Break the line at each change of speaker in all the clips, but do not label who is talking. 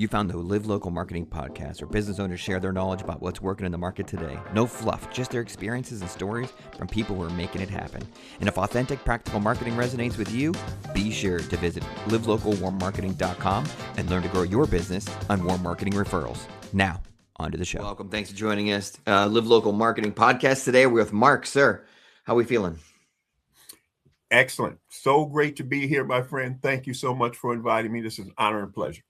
You found the Live Local Marketing Podcast, where business owners share their knowledge about what's working in the market today. No fluff, just their experiences and stories from people who are making it happen. And if authentic, practical marketing resonates with you, be sure to visit livelocalwarmmarketing.com and learn to grow your business on warm marketing referrals. Now, on to the show. Welcome. Thanks for joining us. Live Local Marketing Podcast. Today, we're with Mark. Sir, how are we feeling?
Excellent. So great to be here, my friend. Thank you so much for inviting me. This is an honor and pleasure.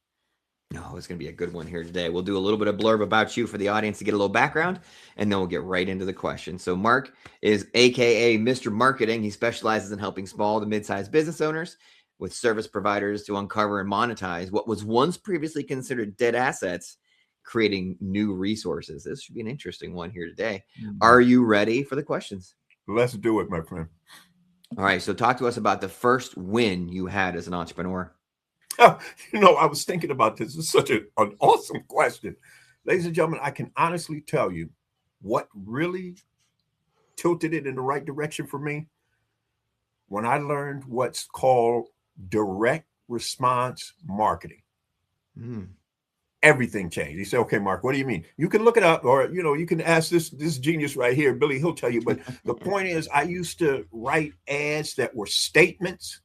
Oh, it's going to be a good one here today. We'll do a little bit of blurb about you for the audience to get a little background, and then we'll get right into the question. So Mark is AKA Mr. Marketing. He specializes in helping small to mid-sized business owners with service providers to uncover and monetize what was once previously considered dead assets, creating new resources. This should be an interesting one here today. Are you ready for the questions?
Let's do it, my friend.
All right. So talk to us about the first win you had as an entrepreneur.
Oh, I was thinking about this. It's such an awesome question. Ladies and gentlemen, I can honestly tell you what really tilted it in the right direction for me when I learned what's called direct response marketing. Everything changed. He said, okay, Mark, what do you mean? You can look it up, or, you can ask this genius right here, Billy, he'll tell you. But the point is, I used to write ads that were statements.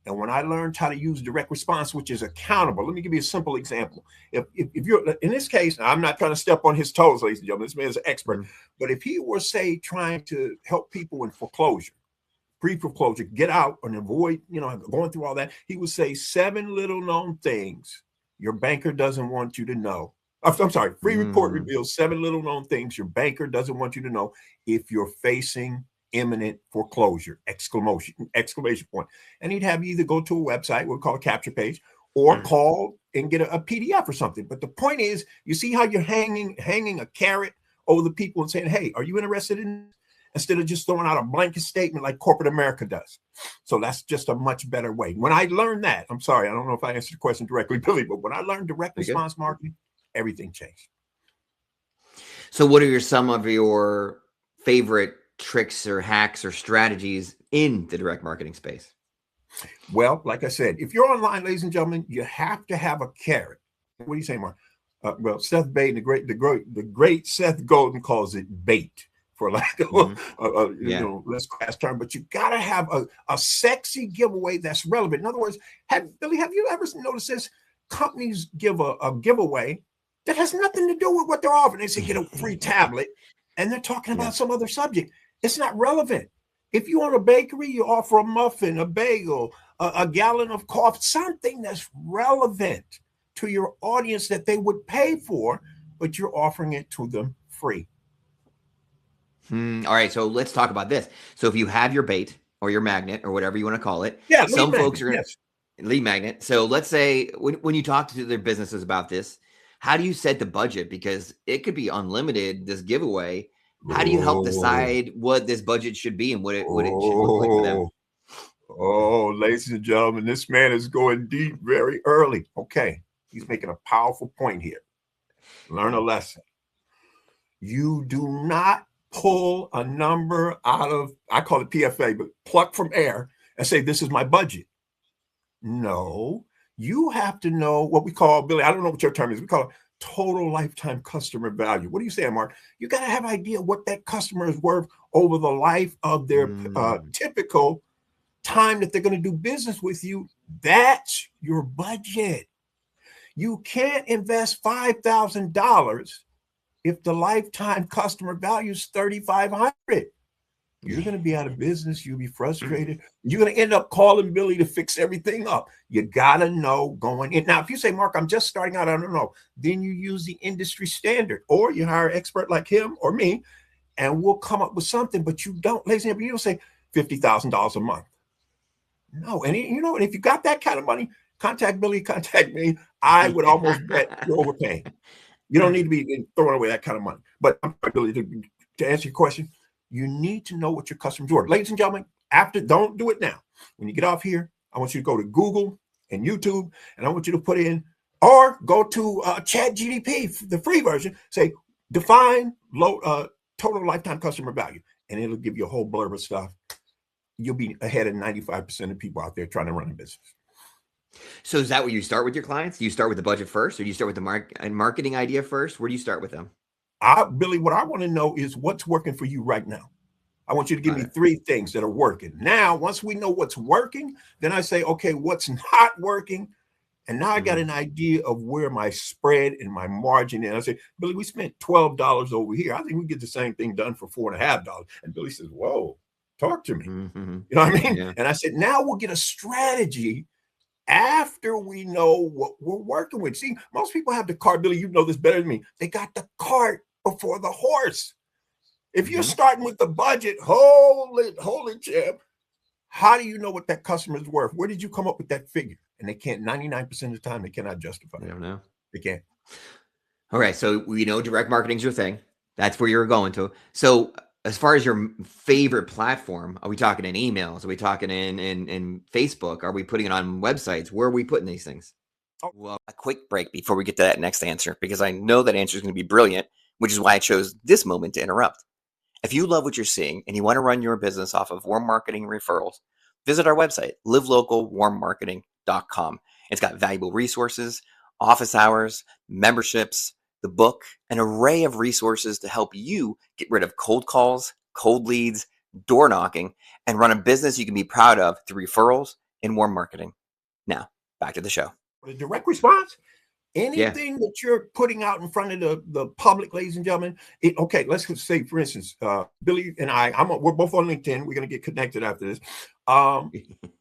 And when I learned how to use direct response, which is accountable, let me give you a simple example. If you're, in this case, I'm not trying to step on his toes, ladies and gentlemen, this man is an expert, but if he were, say, trying to help people in foreclosure, pre-foreclosure, get out and avoid, going through all that, he would say 7 little known things your banker doesn't want you to know. I'm sorry, free report reveals 7 little known things your banker doesn't want you to know if you're facing imminent foreclosure, exclamation point. And he'd have you either go to a website, we'll call a capture page, or call and get a PDF or something. But the point is, you see how you're hanging a carrot over the people and saying, hey, are you interested in this? Instead of just throwing out a blanket statement like corporate America does. So that's just a much better way. When I learned that, I'm sorry, I don't know if I answered the question directly, Billy, but when I learned direct response marketing, everything changed.
So what are some of your favorite tricks or hacks or strategies in the direct marketing space?
Well, like I said, if you're online, ladies and gentlemen, you have to have a carrot. What do you say, Mark? Well, Seth Bain, the great Seth Godin calls it bait, for lack of less crass term. But you got to have a sexy giveaway that's relevant. In other words, Billy, have you ever noticed this? Companies give a giveaway that has nothing to do with what they're offering. They say get a free tablet, and they're talking about some other subject. It's not relevant. If you own a bakery, you offer a muffin, a bagel, a gallon of coffee, something that's relevant to your audience that they would pay for, but you're offering it to them free.
All right. So let's talk about this. So if you have your bait or your magnet or whatever you want to call it, some folks are lead magnet. So let's say when you talk to their businesses about this, how do you set the budget? Because it could be unlimited, this giveaway. How do you help decide what this budget should be and what it should look like for them?
Oh, ladies and gentlemen, this man is going deep very early. Okay. He's making a powerful point here. Learn a lesson. You do not pull a number out of, I call it PFA, but pluck from air and say, this is my budget. No, you have to know what we call, Billy, I don't know what your term is. We call it total lifetime customer value. What do you say, Mark? You got to have an idea what that customer is worth over the life of their typical time that they're going to do business with you. That's your budget. You can't invest $5,000 if the lifetime customer value is $3,500. You're going to be out of business. You'll be frustrated. You're going to end up calling Billy to fix everything up. You got to know going in. Now, if you say, Mark, I'm just starting out, I don't know, then you use the industry standard, or you hire an expert like him or me, and we'll come up with something. But you don't, ladies and gentlemen, you don't say $50,000 a month. No. And and if you got that kind of money, contact Billy, contact me. I would almost bet you're overpaying. You don't need to be throwing away that kind of money. But I'm sorry, Billy, to answer your question, you need to know what your customers want. Ladies and gentlemen, don't do it now. When you get off here, I want you to go to Google and YouTube, and I want you to put in, or go to ChatGPT, the free version, say, define total lifetime customer value, and it'll give you a whole blurb of stuff. You'll be ahead of 95% of people out there trying to run a business.
So is that where you start with your clients? Do you start with the budget first, or do you start with the marketing idea first? Where do you start with them?
Billy, what I want to know is what's working for you right now. I want you to give
Got
me
it.
3 things that are working. Now, once we know what's working, then I say, okay, what's not working? And now I got
Mhm.
an idea of where my spread and my margin is. I say, Billy, we spent $12 over here. I think we get the same thing done for $4.50. And Billy says, whoa, talk to me.
Mhm.
You know what I mean?
Yeah.
And I said, now we'll get a strategy after we know what we're working with. See, most people have the cart, Billy, you know this better than me. They got the cart before the horse. If you're
Mhm.
starting with the budget, hold it, champ. How do you know what that customer is worth? Where did you come up with that figure? And they can't, 99% of the time, they cannot justify
I
it.
don't know.
They can't.
All right, so we know direct marketing's your thing. That's where you're going to. So as far as your favorite platform, are we talking in emails? Are we talking in Facebook? Are we putting it on websites? Where are we putting these things?
Oh,
Well, a quick break before we get to that next answer, because I know that answer is going to be brilliant, which is why I chose this moment to interrupt. If you love what you're seeing and you want to run your business off of warm marketing referrals, visit our website, livelocalwarmmarketing.com. It's got valuable resources, office hours, memberships, the book, an array of resources to help you get rid of cold calls, cold leads, door knocking, and run a business you can be proud of through referrals and warm marketing. Now, back to the show.
the direct response,
Yeah.
anything that you're putting out in front of the public, ladies and gentlemen. Okay, let's say, for instance, Billy and we're both on LinkedIn. We're going to get connected after this.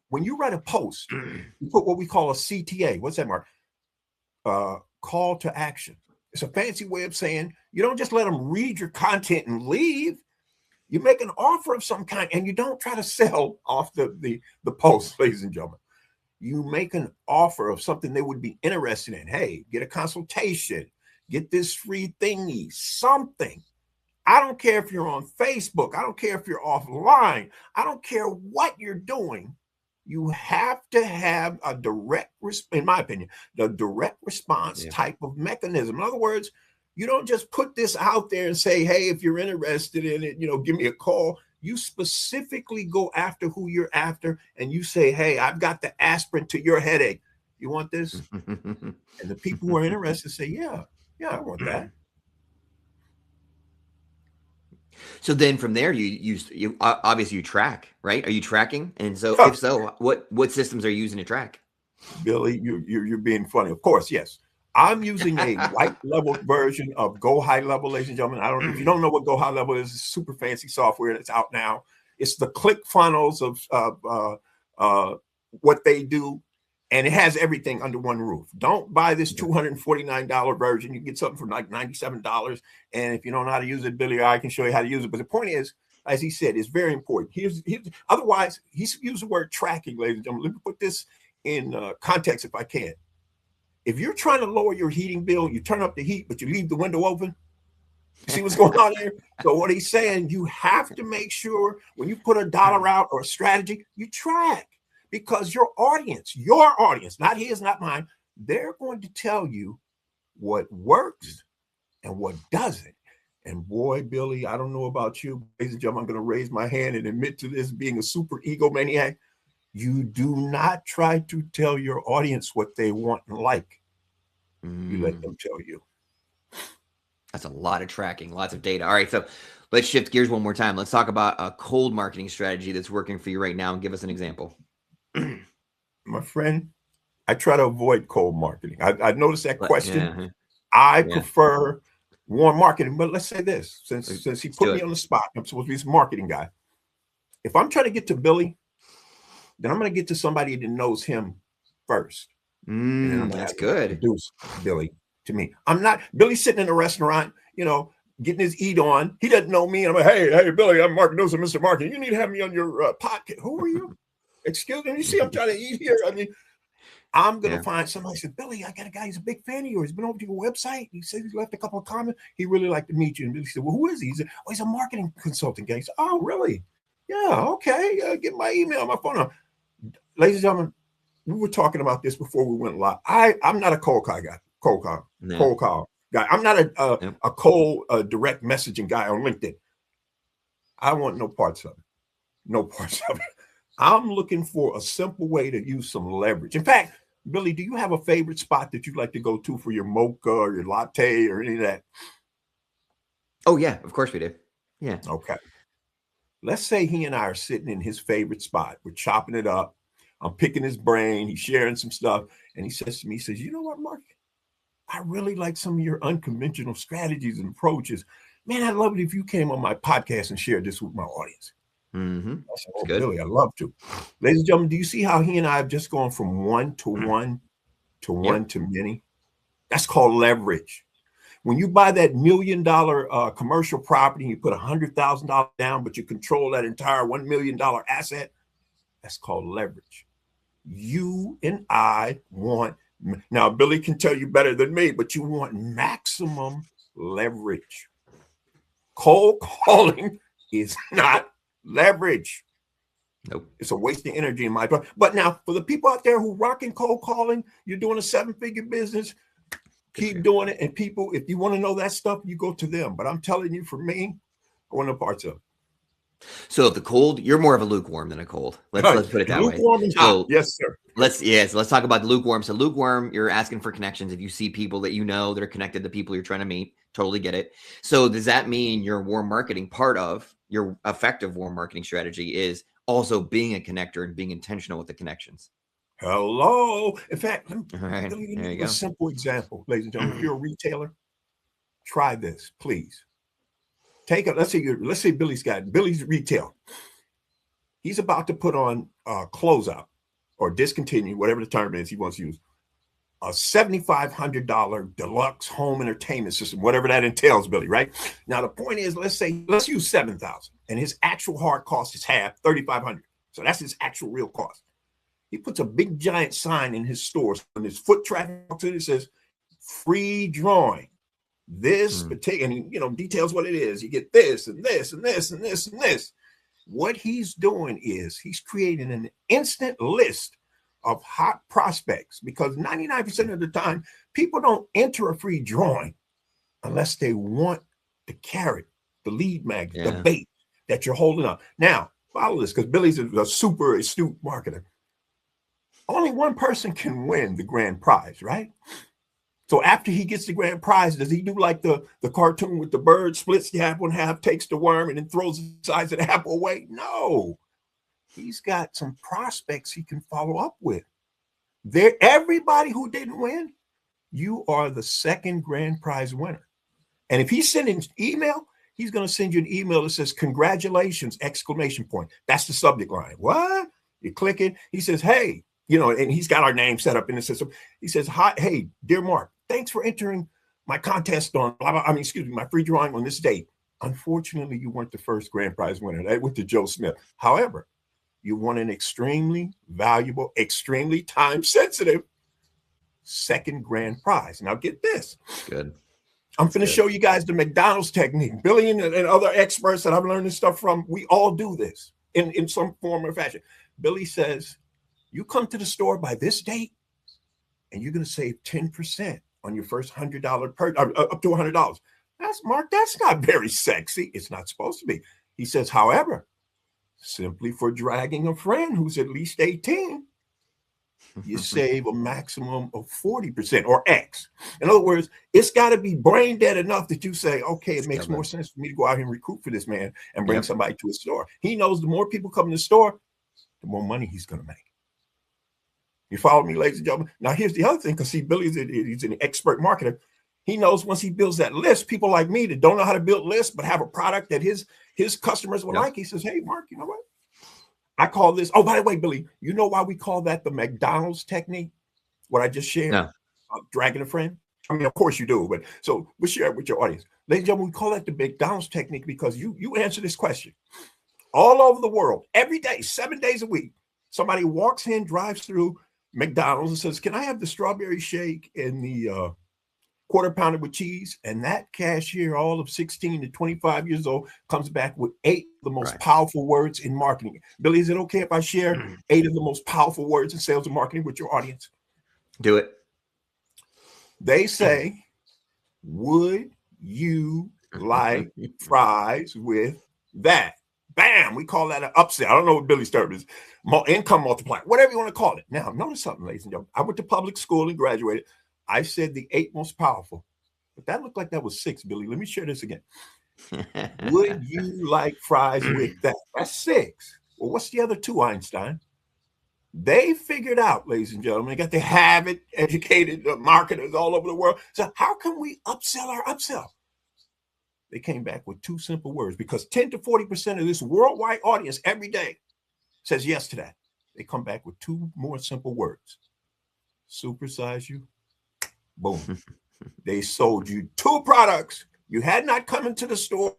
When you write a post, you put what we call a CTA. What's that, Mark? Call to action. It's a fancy way of saying you don't just let them read your content and leave. You make an offer of some kind, and you don't try to sell off the post, ladies and gentlemen. You make an offer of something they would be interested in. Hey, get a consultation, get this free thingy, something. I don't care if you're on Facebook. I don't care if you're offline. I don't care what you're doing. You have to have a direct, in my opinion, the direct response
Yeah.
type of mechanism. In other words, you don't just put this out there and say, hey, if you're interested in it, give me a call. You specifically go after who you're after, and you say, hey, I've got the aspirin to your headache. You want this? And the people who are interested say, yeah, I want that.
So then from there, you obviously you track, right? Are you tracking? And so if so, what systems are you using to track?
Billy, you're being funny. Of course, yes. I'm using a white level version of Go High Level, ladies and gentlemen. If you don't know what Go High Level is, it's super fancy software that's out now. It's the click funnels of what they do, and it has everything under one roof. Don't buy this $249 version. You can get something for like $97. And if you don't know how to use it, Billy, I can show you how to use it. But the point is, as he said, it's very important. Otherwise, he's used the word tracking, ladies and gentlemen. Let me put this in context if I can. If you're trying to lower your heating bill, you turn up the heat, but you leave the window open. You see what's going on here? So what he's saying, you have to make sure when you put a dollar out or a strategy, you track, because your audience, not his, not mine, they're going to tell you what works and what doesn't. And boy, Billy, I don't know about you, ladies and gentlemen, I'm going to raise my hand and admit to this, being a super egomaniac. You do not try to tell your audience what they want and like. You let them tell you.
That's a lot of tracking, lots of data. All right, so let's shift gears one more time. Let's talk about a cold marketing strategy that's working for you right now, and give us an example.
My friend, I try to avoid cold marketing. I noticed that question.
Yeah,
I
yeah.
prefer warm marketing. But let's say this, since he
Let's
put
do
me
it.
on the spot, I'm supposed to be this marketing guy. If I'm trying to get to Billy, then I'm going to get to somebody that knows him first. And then I'm going to
That's
have to
good.
introduce Billy to me. I'm not Billy sitting in a restaurant, getting his eat on. He doesn't know me. And I'm like, hey, Billy, I'm Mark Newsome, Mr. Marketing. You need to have me on your podcast. Who are you? Excuse me. You see, I'm trying to eat here. I mean, I'm going to find somebody who said, Billy, I got a guy. He's a big fan of yours. He's been over to your website. He said he left a couple of comments. He really liked to meet you. And Billy said, well, who is he? He said, oh, he's a marketing consulting guy. He said, oh, really? Yeah, okay. Get my email, my phone number. Ladies and gentlemen, we were talking about this before we went live. I'm not a cold call guy. Cold call guy. I'm not a cold direct messaging guy on LinkedIn. I want no parts of it. No parts of it. I'm looking for a simple way to use some leverage. In fact, Billy, do you have a favorite spot that you like to go to for your mocha or your latte or any of that?
Oh yeah, of course we do. Yeah.
Okay. Let's say he and I are sitting in his favorite spot. We're chopping it up. I'm picking his brain. He's sharing some stuff. And he says to me, he says, you know what, Mark? I really like some of your unconventional strategies and approaches. Man, I'd love it if you came on my podcast and shared this with my audience.
Mm-hmm.
I said,
It's
oh,
good.
Billy, I'd love to. Ladies and gentlemen, do you see how he and I have just gone from one to one to one to many? That's called leverage. When you buy that $1 million commercial property, you put $100,000 down, but you control that entire $1 million asset, that's called leverage. You and I want, now Billy can tell you better than me, but you want maximum leverage. Cold calling is not leverage.
Nope.
It's a waste of energy in my part. But now for the people out there who rocking cold calling, you're doing a 7-figure business, keep doing it. And people, if you want to know that stuff, you go to them. But I'm telling you, for me, I want no parts of it.
So if the cold, you're more of a lukewarm than a cold. Let's put it that way.
Lukewarm and hot. Yes, sir.
Let's talk about the lukewarm. So lukewarm, you're asking for connections. If you see people that you know that are connected to people you're trying to meet, totally get it. So does that mean your warm marketing, part of your effective warm marketing strategy, is also being a connector and being intentional with the connections?
Hello. In fact, let
There
me
you
give you
go.
a simple example, ladies and gentlemen. If you're a retailer, try this, please. Let's say Billy's retail. He's about to put on closeout or discontinue, whatever the term is he wants to use, a $7,500 deluxe home entertainment system, whatever that entails, Billy, right? Now, the point is, let's use $7,000 and his actual hard cost is half, $3,500. So that's his actual real cost. He puts a big giant sign in his stores when his foot traffic walks in, it says free drawing. This particular, and he, details what it is. You get this and this and this and this and this. What he's doing is he's creating an instant list of hot prospects, because 99% of the time people don't enter a free drawing unless they want the carrot, the lead magnet, the bait that you're holding up. Now, follow this, because Billy's a super astute marketer. Only one person can win the grand prize, right? So after he gets the grand prize, does he do like the cartoon with the bird, splits the apple in half, takes the worm, and then throws the sides of the apple away? No. He's got some prospects he can follow up with. Everybody who didn't win, you are the second grand prize winner. And if he's sending email, he's going to send you an email that says, congratulations, exclamation point. That's the subject line. What? You click it. He says, hey, and he's got our name set up in the system. He says, hi, hey, dear Mark, thanks for entering my contest on, my free drawing on this date. Unfortunately, you weren't the first grand prize winner. That went to Joe Smith. However, you won an extremely valuable, extremely time-sensitive second grand prize. Now get this.
Good.
I'm going to show you guys the McDonald's technique. Billy and other experts that I've learned this stuff from, we all do this in some form or fashion. Billy says, you come to the store by this date, and you're going to save 10% on your first $100 up to $100. That's not very sexy. It's not supposed to be. He says, however, simply for dragging a friend who's at least 18, you save a maximum of 40% or X. In other words, it's got to be brain dead enough that you say, okay, it makes more sense for me to go out here and recruit for this man and bring somebody to his store. He knows the more people come to the store, the more money he's going to make. You follow me, ladies and gentlemen? Now, here's the other thing, because see, Billy's an expert marketer. He knows once he builds that list, people like me that don't know how to build lists, but have a product that his customers will like, he says, hey, Mark, you know what? I call this, oh, by the way, Billy, you know why we call that the McDonald's technique? What I just shared?
No.
Dragging a friend? I mean, of course you do, but so we'll share it with your audience. Ladies and gentlemen, we call that the McDonald's technique because you answer this question. All over the world, every day, 7 days a week, somebody walks in, drives through McDonald's and says, can I have the strawberry shake and the quarter pounder with cheese? And that cashier, all of 16 to 25 years old, comes back with 8 of the most powerful words in marketing. Billy, is it okay if I share 8 of the most powerful words in sales and marketing with your audience?
Do it.
They say, would you like fries with that? Bam, we call that an upsell. I don't know what Billy Sturb is. Income multiplier, whatever you want to call it. Now, notice something, ladies and gentlemen. I went to public school and graduated. I said the 8 most powerful, but that looked like that was 6, Billy. Let me share this again. Would you like fries with that? That's 6. Well, what's the other 2, Einstein? They figured out, ladies and gentlemen, they got to have it, educated marketers all over the world. So how can we upsell our upsell? They came back with 2 simple words, because 10 to 40% of this worldwide audience every day says yes to that. They come back with 2 more simple words. Supersize you. Boom. They sold you 2 products. You had not come into the store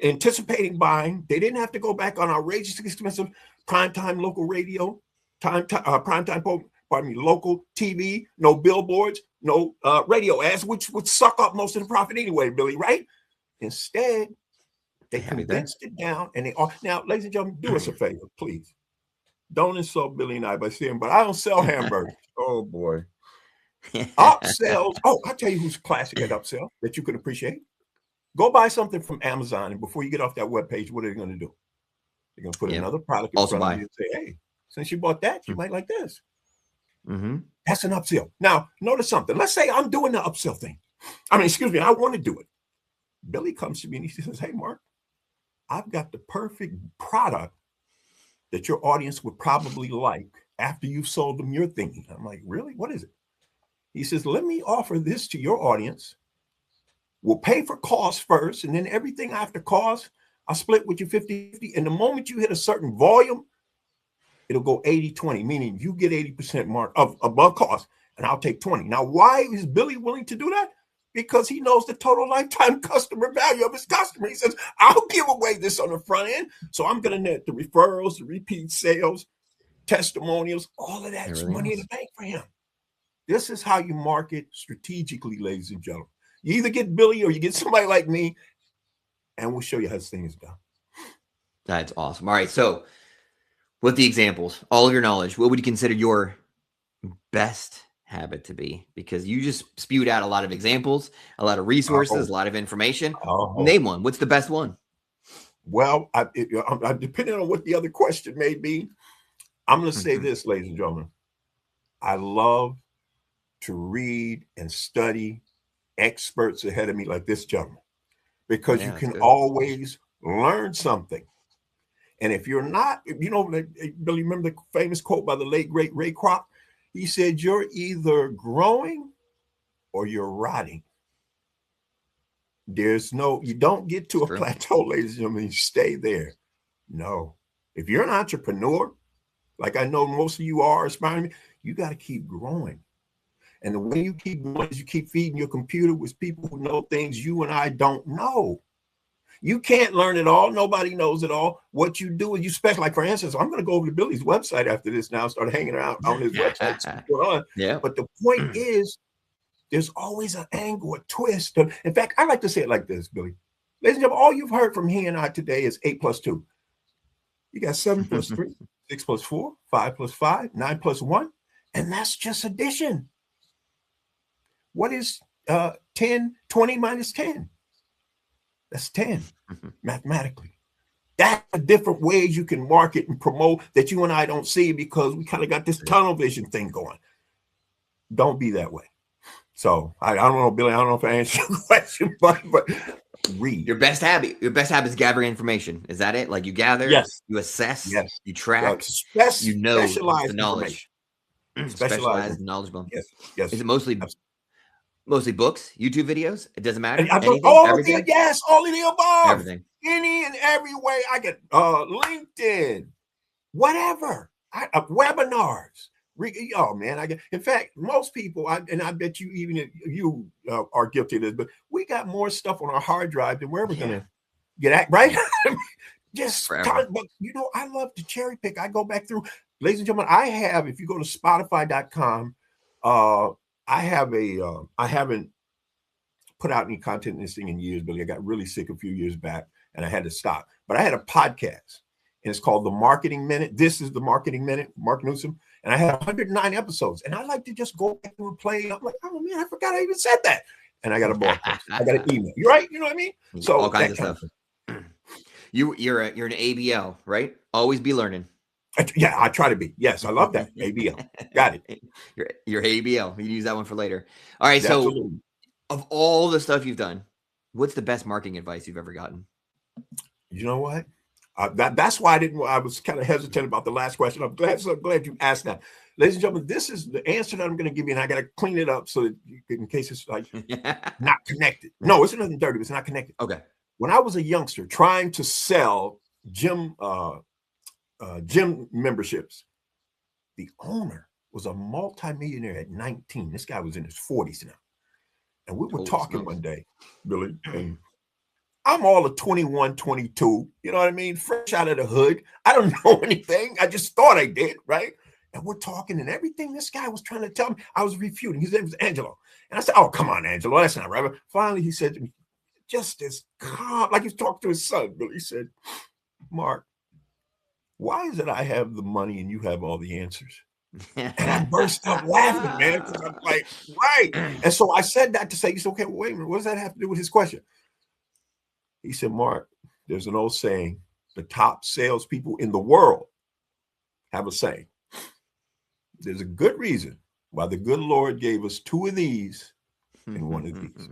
anticipating buying. They didn't have to go back on outrageously expensive primetime local radio, local TV, no billboards, no radio ads, which would suck up most of the profit anyway, Billy, right? Instead, they condensed it down, and they are now, ladies and gentlemen, do us a favor, please. Don't insult Billy and I by saying, but I don't sell hamburgers. Oh boy. Upsells. Oh, I'll tell you who's classic at upsell that you could appreciate. Go buy something from Amazon, and before you get off that webpage, what are they going to do? They're going to put another product in front of you and say, hey, since you bought that, you might like this. That's an upsell. Now, notice something. Let's say I'm doing the upsell thing. I want to do it. Billy comes to me and he says, hey, Mark, I've got the perfect product that your audience would probably like after you've sold them your thing. I'm like, really? What is it? He says, let me offer this to your audience. We'll pay for cost first, and then everything after cost, I'll split with you 50-50. And the moment you hit a certain volume, it'll go 80-20, meaning you get 80% mark of above cost, and I'll take 20. Now, why is Billy willing to do that? Because he knows the total lifetime customer value of his customer. He says, I'll give away this on the front end. So I'm going to net the referrals, the repeat sales, testimonials, all of that's money in the bank for him. This is how you market strategically, ladies and gentlemen. You either get Billy or you get somebody like me, and we'll show you how this thing is done.
That's awesome. All right. So with the examples, all of your knowledge, what would you consider your best habit to be? Because you just spewed out a lot of examples, a lot of resources, a lot of information. Name one. What's the best one?
Well, depending on what the other question may be, I'm going to say this, ladies and gentlemen. I love to read and study experts ahead of me like this gentleman, because you can always learn something. And if you're not, Billy, remember the famous quote by the late, great Ray Kroc? He said, you're either growing or you're rotting. You don't get to a plateau, ladies and gentlemen, you stay there. No. If you're an entrepreneur, like I know most of you are aspiring, you got to keep growing. And the way you keep growing is you keep feeding your computer with people who know things you and I don't know. You can't learn it all. Nobody knows it all. What you do is you specialize. Like, for instance, I'm going to go over to Billy's website after this now, start hanging out on his website. But the point is, there's always an angle, a twist. In fact, I like to say it like this, Billy. Ladies and gentlemen, all you've heard from he and I today is 8 plus 2. You got 7 plus 3, 6 plus 4, 5 plus 5, 9 plus 1. And that's just addition. What is 10, 20 minus 10? That's 10 mathematically. That's the different ways you can market and promote that you and I don't see, because we kind of got this tunnel vision thing going. Don't be that way. So I don't know, Billy, I don't know if I answered your question, but read.
Your best habit is gathering information. Is that it? Like you gather, you assess, you track, you know the knowledge. Specialized knowledge.
Yes.
Is it mostly books, YouTube videos? It doesn't matter.
All of the above.
Everything.
Any and every way. I get LinkedIn, whatever. Webinars. Oh man, in fact, most people, and I bet you even you are guilty of this, but we got more stuff on our hard drive than we're ever gonna get at, right? Just but I love to cherry pick. I go back through, ladies and gentlemen. I have, if you go to Spotify.com, I haven't put out any content in this thing in years, Billy. I got really sick a few years back and I had to stop. But I had a podcast and it's called The Marketing Minute. This is The Marketing Minute, Mark Newsome. And I had 109 episodes. And I like to just go back and play. I'm like, oh man, I forgot I even said that. And I got a blog post. I got an email. You're right. You know what I mean? So
all kinds of stuff. You're an ABL, right? Always be learning.
Yeah, I try to be. Yes, I love that. ABL. Got it.
Your ABL. You can use that one for later. All right. So
Absolutely.
of all the stuff you've done, what's the best marketing advice you've ever gotten?
You know what? That's why I was kind of hesitant about the last question. I'm so glad you asked that. Ladies and gentlemen, this is the answer that I'm going to give you, and I got to clean it up so that in case it's like not connected. No, it's nothing dirty. It's not connected.
Okay.
When I was a youngster trying to sell gym memberships, the owner was a multimillionaire at 19. This guy was in his 40s now. And we were talking one day, Billy, and I'm all of 21, 22. You know what I mean? Fresh out of the hood. I don't know anything. I just thought I did, right? And we're talking, and everything this guy was trying to tell me, I was refuting. His name was Angelo. And I said, oh, come on, Angelo. That's not right. But finally, he said to me, just as calm, like he's talking to his son, Billy. He said, Mark, why is it I have the money and you have all the answers? And I burst up laughing, man, because I'm like, right. And so I said that to say, he said, okay, wait a minute, what does that have to do with his question? He said, Mark, there's an old saying, the top salespeople in the world have a saying. There's a good reason why the good Lord gave us 2 of these and 1 of these.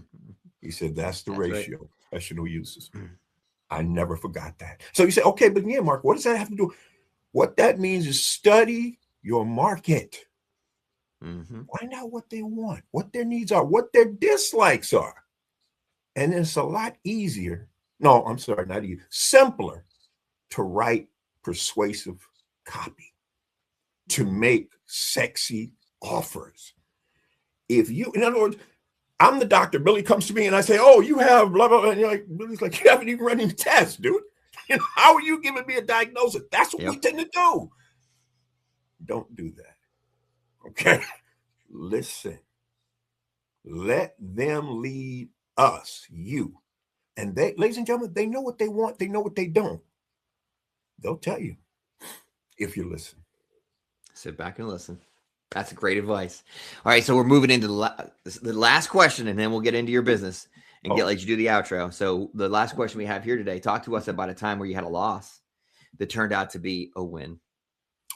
He said, that's the ratio, right. Professional uses. I never forgot that. So you say, okay, but yeah, Mark, what does that have to do? What that means is study your market. Find out what they want, what their needs are, what their dislikes are. And it's a lot easier. No, I'm sorry, not easier. Simpler to write persuasive copy, to make sexy offers. If you, in other words, I'm the doctor. Billy comes to me and I say, oh, you have blah, blah, blah. And you're like, Billy's like, you haven't even run any tests, dude. You know, how are you giving me a diagnosis? That's what we tend to do. Don't do that. Okay. Listen. Let them lead us, you. And they, ladies and gentlemen, they know what they want. They know what they don't. They'll tell you if you listen.
Sit back and listen. That's great advice. All right, so we're moving into the last question, and then we'll get into your business and let you do the outro. So the last question we have here today, talk to us about a time where you had a loss that turned out to be a win.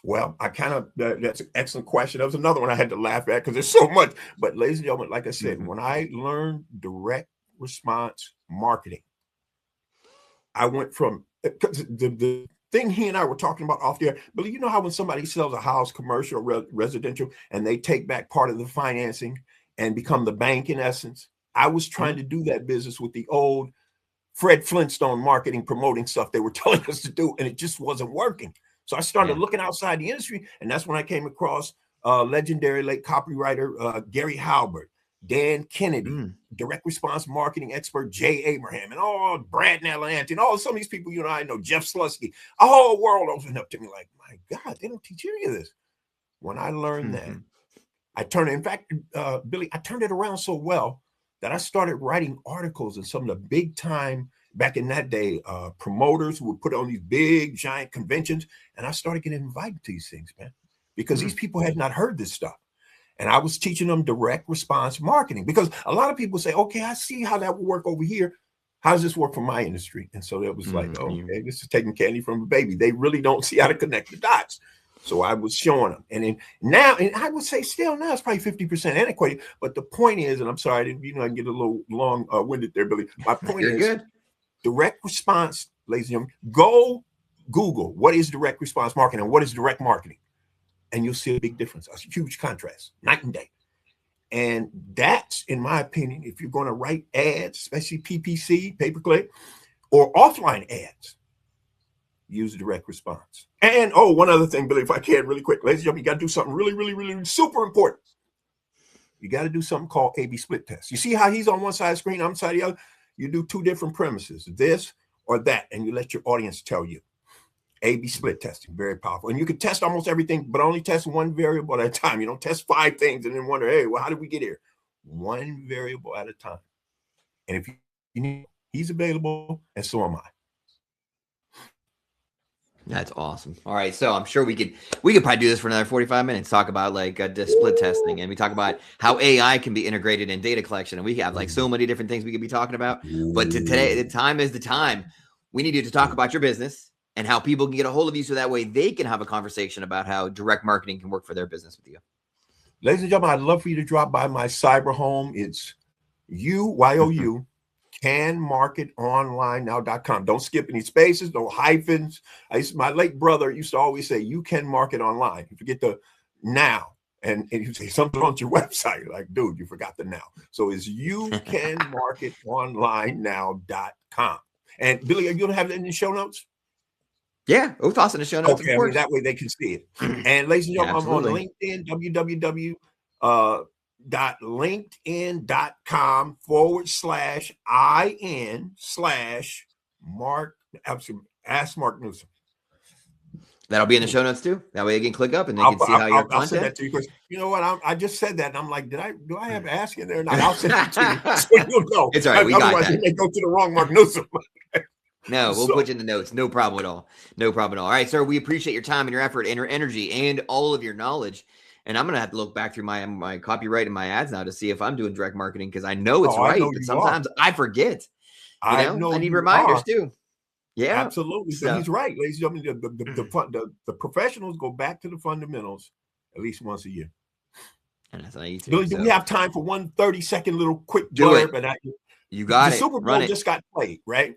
Well, that's an excellent question. That was another one I had to laugh at because there's so much. But ladies and gentlemen, like I said, when I learned direct response marketing, I went from the thing he and I were talking about off there. But you know how when somebody sells a house, commercial, residential, and they take back part of the financing and become the bank in essence? I was trying to do that business with the old Fred Flintstone marketing, promoting stuff they were telling us to do, and it just wasn't working. So I started looking outside the industry, and that's when I came across legendary late copywriter Gary Halbert, Dan Kennedy, direct response marketing expert Jay Abraham, and all Brad Nalanti, and all some of these people you know I know, Jeff Slusky. A whole world opened up to me like, my God, they don't teach any of this. When I learned that, I turned it. In fact, Billy, I turned it around so well that I started writing articles in some of the big time back in that day, promoters who would put on these big giant conventions. And I started getting invited to these things, man, because these people had not heard this stuff. And I was teaching them direct response marketing because a lot of people say, okay, I see how that will work over here. How does this work for my industry? And so it was like, okay, this is taking candy from a baby. They really don't see how to connect the dots. So I was showing them. And then now, and I would say still now it's probably 50% antiquated. But the point is, and I'm sorry, I can get a little long-winded there, Billy. My point is
good.
Direct response, ladies and gentlemen, go Google what is direct response marketing and what is direct marketing. And you'll see a big difference, a huge contrast, night and day. And that's, in my opinion, if you're going to write ads, especially PPC, pay-per-click, or offline ads, use direct response. And one other thing, Billy, if I can really quick, ladies and gentlemen, you got to do something really, really, really super important. You got to do something called A/B split test. You see how he's on one side of the screen, I'm on the side of the other? You do 2 different premises, this or that, and you let your audience tell you. A/B split testing, very powerful. And you can test almost everything, but only test one variable at a time. You don't test 5 things and then wonder, hey, well, how did we get here? One variable at a time. And if you need, he's available, and so am I.
That's awesome. All right, so I'm sure we could probably do this for another 45 minutes. Talk about like the split testing, and we talk about how AI can be integrated in data collection, and we have like so many different things we could be talking about. But today, the time is the time. we need you to talk about your business and how people can get a hold of you so that way they can have a conversation about how direct marketing can work for their business with you.
Ladies and gentlemen, I'd love for you to drop by my cyber home. It's UYOU canmarketonlinenow.com. Don't skip any spaces, no hyphens. My late brother used to always say, you can market online. You forget the now. And you say something on your website. Like, dude, you forgot the now. So it's youcanmarketonlinenow.com. And Billy, are you going to have it in the show notes?
Yeah, we'll toss in the show notes.
Okay, I mean, that way they can see it. And ladies and gentlemen, I'm on LinkedIn, www.linkedin.com/IN/Mark. Ask Mark Newsome.
That'll be in the show notes too. That way they can click up and they can see how your content.
I'll send that to you because you know what? I just said that and I'm like, do I have ask in there or not? I'll send it to you so you'll know.
It's all right. We got that.
You may go to the wrong Mark Newsome.
No, we'll put you in the notes. No problem at all. No problem at all. All right, sir. We appreciate your time and your effort and your energy and all of your knowledge. And I'm going to have to look back through my copyright and my ads now to see if I'm doing direct marketing because I know it's right, but sometimes I forget. I need reminders too. Yeah,
absolutely. So he's right, ladies and gentlemen. The professionals go back to the fundamentals at least once a year.
And that's how you
do. Do we have time for one 30-second little quick blurb?
You got it.
The Super Bowl just got played, right?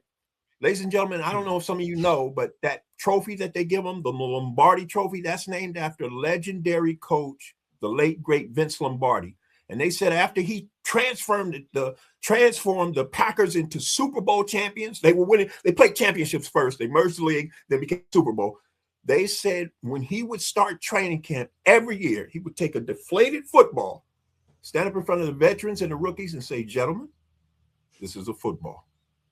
Ladies and gentlemen, I don't know if some of you know, but that trophy that they give them, the Lombardi Trophy, that's named after legendary coach, the late great Vince Lombardi. And they said after he transformed the Packers into Super Bowl champions, they were winning. They played championships first. They merged the league, then became Super Bowl. They said when he would start training camp every year, he would take a deflated football, stand up in front of the veterans and the rookies and say, gentlemen, this is a football.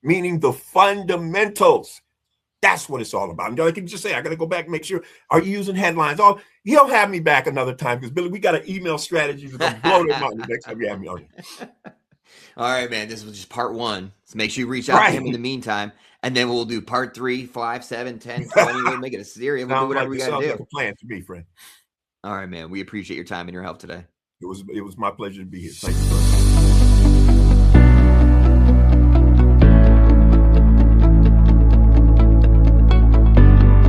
Meaning the fundamentals. That's what it's all about. I can just say, I got to go back and make sure. Are you using headlines? Oh, he'll have me back another time because, Billy, we got an email strategy that's going to blow their mind the next time you have me on here.
All right, man. This was just part 1. So make sure you reach out to him in the meantime. And then we'll do part 3, 5, 7, 10, 20. We'll make it a series. We'll do whatever we got to do.
Like a plan to me, friend.
All right, man. We appreciate your time and your help today.
It was my pleasure to be here. Thank you, brother.